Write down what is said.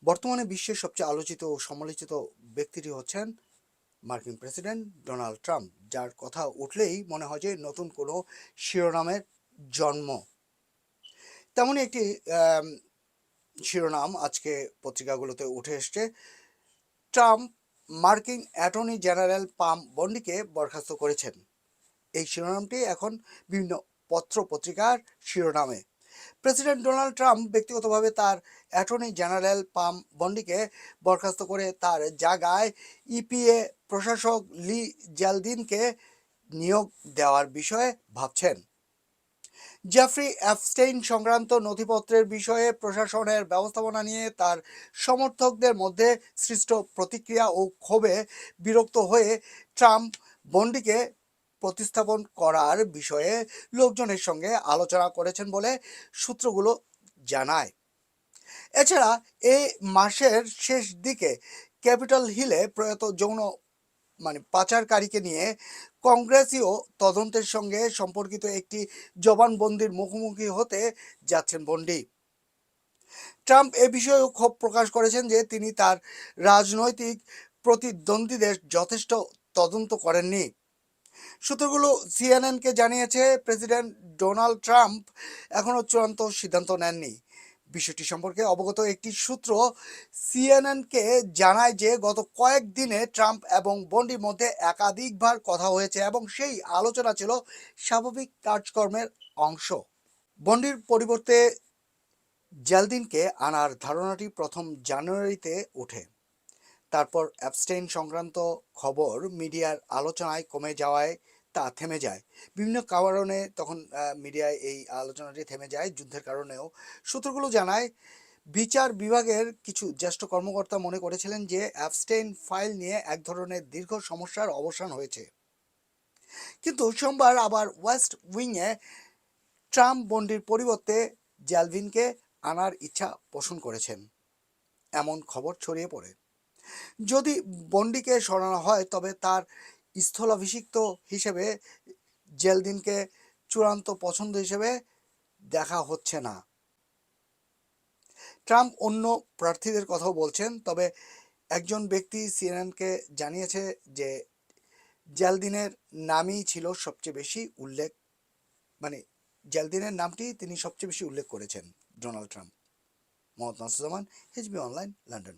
বর্তমানে বিশ্বের সবচেয়ে আলোচিত ও সমালোচিত ব্যক্তিটি হচ্ছেন মার্কিন প্রেসিডেন্ট ডোনাল্ড ট্রাম্প, যার কথা উঠলেই মনে হয় যে নতুন কোনো শিরোনামের জন্ম। তেমনই একটি আম, শিরোনাম আজকে পত্রিকাগুলোতে উঠে এসছে। ট্রাম্প মার্কিন অ্যাটর্নি জেনারেল পাম বন্ডিকে বরখাস্ত করেছেন। এই শিরোনামটি এখন বিভিন্ন পত্র পত্রিকার শিরোনামে। প্রেসিডেন্ট ডোনাল্ড ট্রাম্প ব্যক্তিগতভাবে তার অ্যাটর্নি জেনারেল পাম বন্ডিকে বরখাস্ত করে তার জায়গায় ইপিএ প্রশাসক লি জ্যালদিনকে নিয়োগ দেওয়ার বিষয়ে ভাবছেন। জেফ্রি অ্যাপস্টেইন সংক্রান্ত নথিপত্রের বিষয়ে প্রশাসনের ব্যবস্থাপনা নিয়ে তার সমর্থকদের মধ্যে সৃষ্ট প্রতিক্রিয়া ও ক্ষোভে বিরক্ত হয়ে ট্রাম্প বন্ডিকে প্রতিস্থাপন করার বিষয়ে লোকজনের সঙ্গে আলোচনা করেছেন বলে সূত্রগুলো জানায়। এছাড়া এই মাসের শেষ দিকে ক্যাপিটল হিলে প্রয়াত যৌন পাচারকারীকে নিয়ে কংগ্রেসীয় তদন্তের সঙ্গে সম্পর্কিত একটি জবানবন্দির মুখোমুখি হতে যাচ্ছেন বন্ডি। ট্রাম্প এ বিষয়েও ক্ষোভ প্রকাশ করেছেন যে তিনি তার রাজনৈতিক প্রতিদ্বন্দ্বীদের যথেষ্ট তদন্ত করেননি। সূত্রগুলো সিএনএনকে জানিয়েছে, প্রেসিডেন্ট ডোনাল্ড ট্রাম্প এখনও চূড়ান্ত সিদ্ধান্ত নেননি। বিষয়টি সম্পর্কে অবগত একটি সূত্র সিএনএনকে জানায় যে গত কয়েকদিনে ট্রাম্প এবং বন্ডির মধ্যে একাধিকবার কথা হয়েছে এবং সেই আলোচনা ছিল স্বাভাবিক কাজকর্মের অংশ। বন্ডির পরিবর্তে জ্যালদিনকে আনার ধারণাটি প্রথম জানুয়ারিতে ওঠে। তারপর অ্যাপস্টেইন সংক্রান্ত খবর মিডিয়ার আলোচনায় কমে যাওয়ায় তা থেমে যায়। বিভিন্ন কারণে তখন মিডিয়ায় এই আলোচনাটি থেমে যায়, যুদ্ধের কারণেও। সূত্রগুলো জানায়, বিচার বিভাগের কিছু জ্যেষ্ঠ কর্মকর্তা মনে করেছিলেন যে অ্যাপস্টেইন ফাইল নিয়ে এক ধরনের দীর্ঘ সমস্যার অবসান হয়েছে। কিন্তু সোমবার আবার ওয়েস্ট উইংয়ে ট্রাম্প বন্ডির পরিবর্তে জ্যালভিনকে আনার ইচ্ছা পোষণ করেছেন এমন খবর ছড়িয়ে পড়ে। যদি বন্ডিকে সরানো হয় তবে তার স্থলাভিষিক্ত হিসেবে জেলদিনকে চূড়ান্ত পছন্দ হিসেবে দেখা হচ্ছে না। ট্রাম্প অন্য প্রার্থীদের কথাও বলছেন, তবে একজন ব্যক্তি সিএনএনকে জানিয়েছে যে জেলদিনের নামই ছিল সবচেয়ে বেশি উল্লেখ, মানে জেলদিনের নামটি তিনি সবচেয়ে বেশি উল্লেখ করেছেন Donald Trump. Mohammad Nasuzzaman, HB online, London.